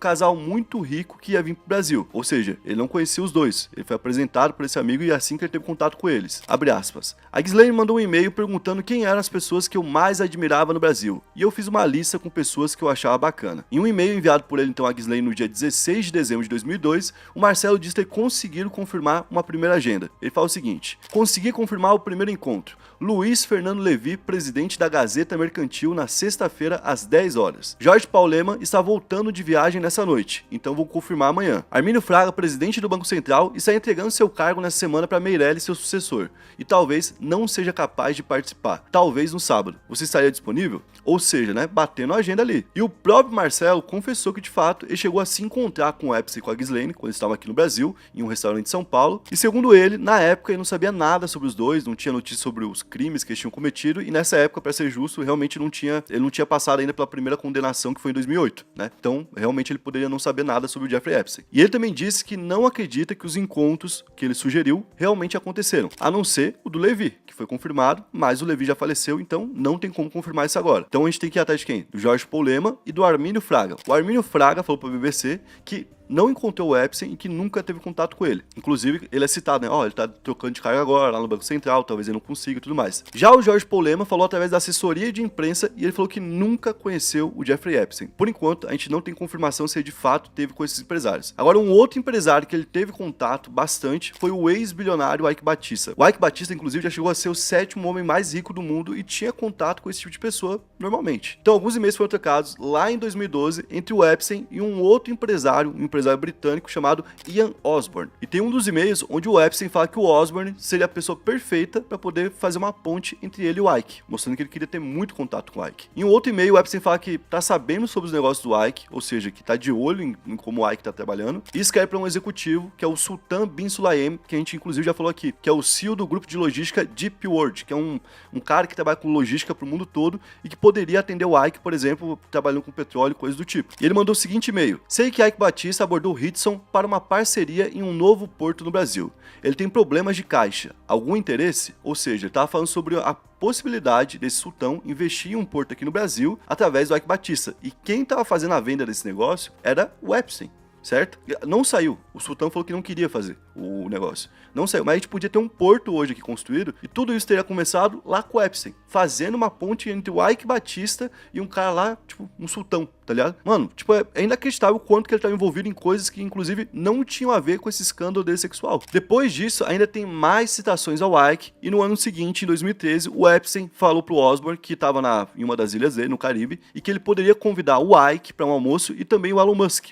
casal muito rico que ia vir pro Brasil. Ou seja, ele não conhecia os dois. Ele foi apresentado por esse amigo e assim que ele teve contato com eles. Abre aspas. A Ghislaine mandou um e-mail perguntando quem eram as pessoas que eu mais admirava no Brasil. E eu fiz uma lista com pessoas que eu achava bacana. Em um e-mail enviado por ele então a Ghislaine no dia 16 de dezembro de 2002, o Marcelo disse ter conseguido confirmar uma primeira agenda. Ele fala o seguinte: consegui confirmar o primeiro encontro. Luiz Fernando Levi, presidente da Gazeta Mercantil, na sexta-feira às 10 horas. Jorge Paulema está voltando de viagem nessa noite, então vou confirmar amanhã. Armínio Fraga, presidente do Banco Central, está entregando seu cargo nessa semana para Meirelles, seu sucessor, e talvez não seja capaz de participar, talvez no sábado. Você estaria disponível? Ou seja, batendo a agenda ali. E o próprio Marcelo confessou que de fato ele chegou a se encontrar com o Epstein e com a Ghislaine quando eles estavam aqui no Brasil, em um restaurante de São Paulo, e segundo ele, na época ele não sabia nada sobre os dois, não tinha notícia sobre os crimes que eles tinham cometido, e nessa época, para ser justo, realmente ele não tinha passado ainda pela primeira condenação, que foi em 2008, Então, realmente ele poderia não saber nada sobre o Jeffrey Epstein. E ele também disse que não acredita que os encontros que ele sugeriu realmente aconteceram, a não ser o do Levi, que foi confirmado, mas o Levi já faleceu, então não tem como confirmar isso agora. Então a gente tem que ir atrás de quem? Do Jorge Paulema e do Armínio Fraga. O Armínio Fraga falou para a BBC que não encontrou o Epstein e que nunca teve contato com ele. Inclusive, ele é citado, ele tá trocando de cargo agora, lá no Banco Central, talvez ele não consiga e tudo mais. Já o Jorge Paulema falou através da assessoria de imprensa e ele falou que nunca conheceu o Jeffrey Epstein. Por enquanto, a gente não tem confirmação se ele de fato teve com esses empresários. Agora, um outro empresário que ele teve contato bastante foi o ex-bilionário Ike Batista. O Ike Batista, inclusive, já chegou a ser o 7º homem mais rico do mundo e tinha contato com esse tipo de pessoa normalmente. Então, alguns e-mails foram trocados lá em 2012 entre o Epstein e um outro empresário, um empresário britânico chamado Ian Osborne. E tem um dos e-mails onde o Epstein fala que o Osborne seria a pessoa perfeita para poder fazer uma ponte entre ele e o Ike, mostrando que ele queria ter muito contato com o Ike. Em um outro e-mail, o Epstein fala que tá sabendo sobre os negócios do Ike, ou seja, que tá de olho em como o Ike tá trabalhando, e escreve para um executivo, que é o Sultan bin Sulayem, que a gente inclusive já falou aqui, que é o CEO do grupo de logística Deep World, que é um cara que trabalha com logística pro mundo todo e que poderia atender o Ike, por exemplo, trabalhando com petróleo, coisas do tipo. E ele mandou o seguinte e-mail: sei que Ike Batista abordou Hitson para uma parceria em um novo porto no Brasil. Ele tem problemas de caixa. Algum interesse? Ou seja, ele estava falando sobre a possibilidade desse sultão investir em um porto aqui no Brasil através do Ike Batista. E quem estava fazendo a venda desse negócio era o Epstein. Certo? Não saiu. O sultão falou que não queria fazer o negócio. Não saiu. Mas a gente podia ter um porto hoje aqui construído e tudo isso teria começado lá com o Epstein, fazendo uma ponte entre o Ike Batista e um cara lá, um sultão, tá ligado? Mano, é inacreditável o quanto que ele estava envolvido em coisas que, inclusive, não tinham a ver com esse escândalo dele sexual. Depois disso, ainda tem mais citações ao Ike e no ano seguinte, em 2013, o Epstein falou pro Osborne que estava em uma das ilhas dele, no Caribe, e que ele poderia convidar o Ike para um almoço e também o Elon Musk.